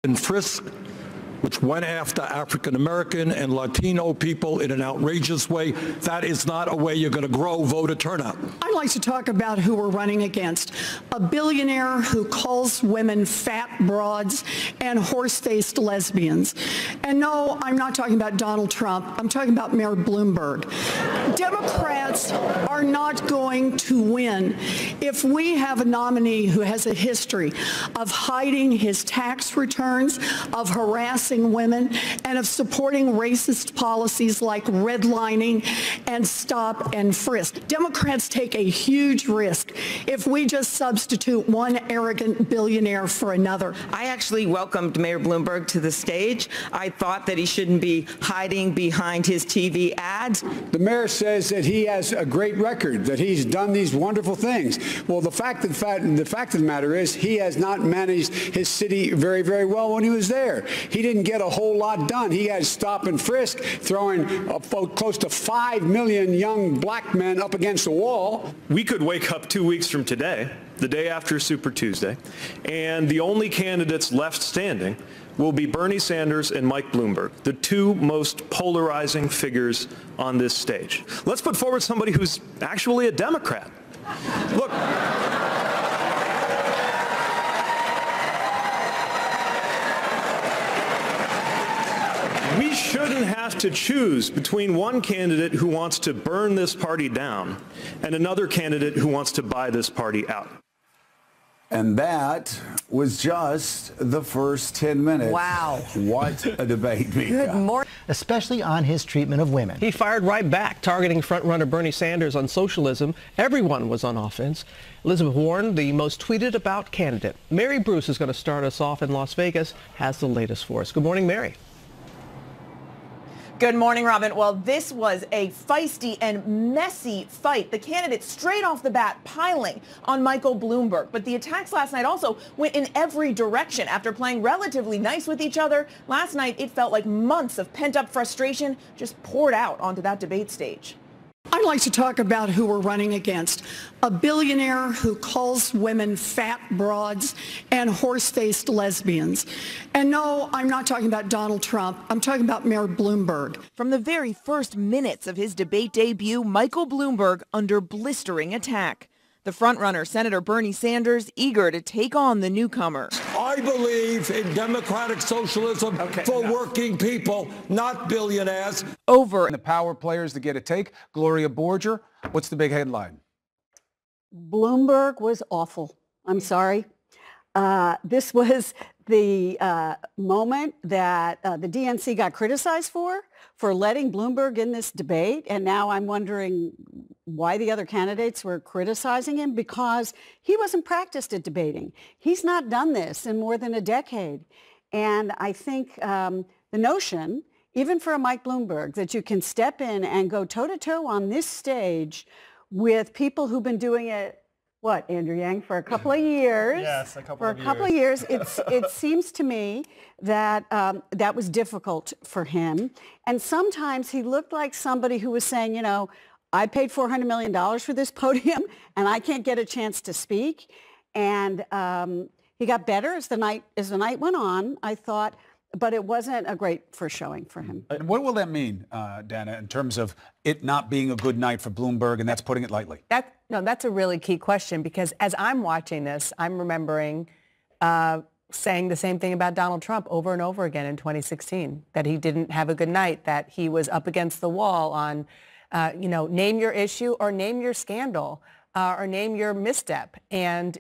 and frisk, which went after African-American and Latino people in an outrageous way. That is not a way you're going to grow voter turnout. I'd like to talk about who we're running against. A billionaire who calls women fat broads and horse-faced lesbians. And no, I'm not talking about Donald Trump. I'm talking about Mayor Bloomberg. Democrats are not going to win if we have a nominee who has a history of hiding his tax returns, of harassing women, and of supporting racist policies like redlining and stop and frisk. Democrats take a huge risk if we just substitute one arrogant billionaire for another. I actually welcomed Mayor Bloomberg to the stage. I thought that he shouldn't be hiding behind his TV ads. The mayor says that he has a great record, that he's done these wonderful things. Well, the fact of the matter is he has not managed his city very, very well when he was there. He didn't get a whole lot done. He had stop and frisk, throwing close to 5 million young black men up against the wall. We could wake up 2 weeks from today, the day after Super Tuesday, and the only candidates left standing will be Bernie Sanders and Mike Bloomberg, the two most polarizing figures on this stage. Let's put forward somebody who's actually a Democrat. Look. We shouldn't have to choose between one candidate who wants to burn this party down and another candidate who wants to buy this party out. And that was just the first 10 minutes. Wow. What a debate, Mika. Good morning. Especially on his treatment of women. He fired right back, targeting frontrunner Bernie Sanders on socialism. Everyone was on offense. Elizabeth Warren, the most tweeted about candidate. Mary Bruce is going to start us off in Las Vegas, has the latest for us. Good morning, Mary. Good morning, Robin. Well, this was a feisty and messy fight. The candidates straight off the bat piling on Michael Bloomberg. But the attacks last night also went in every direction. After playing relatively nice with each other, last night it felt like months of pent-up frustration just poured out onto that debate stage. I'd like to talk about who we're running against. A billionaire who calls women fat broads and horse-faced lesbians. And no, I'm not talking about Donald Trump. I'm talking about Mayor Bloomberg. From the very first minutes of his debate debut, Michael Bloomberg under blistering attack. The frontrunner, Senator Bernie Sanders, eager to take on the newcomer. I believe in democratic socialism for working people, not billionaires. And the power players that get a take. Gloria Borger, what's the big headline? Bloomberg was awful. I'm sorry. This was the moment that the DNC got criticized for letting Bloomberg in this debate. And now I'm wondering why the other candidates were criticizing him, because he wasn't practiced at debating. He's not done this in more than a decade. And I think the notion, even for a Mike Bloomberg, that you can step in and go toe-to-toe on this stage with people who've been doing it, what, Andrew Yang, for a couple of years? Yes, a couple of years. It seems to me that that was difficult for him. And sometimes he looked like somebody who was saying, you know, I paid $400 million for this podium, and I can't get a chance to speak. And he got better as the night went on, I thought, but it wasn't a great first showing for him. And what will that mean, Dana, in terms of it not being a good night for Bloomberg, and that's putting it lightly? That's a really key question, because as I'm watching this, I'm remembering saying the same thing about Donald Trump over and over again in 2016, that he didn't have a good night, that he was up against the wall on, name your issue or name your scandal. Or name your misstep. And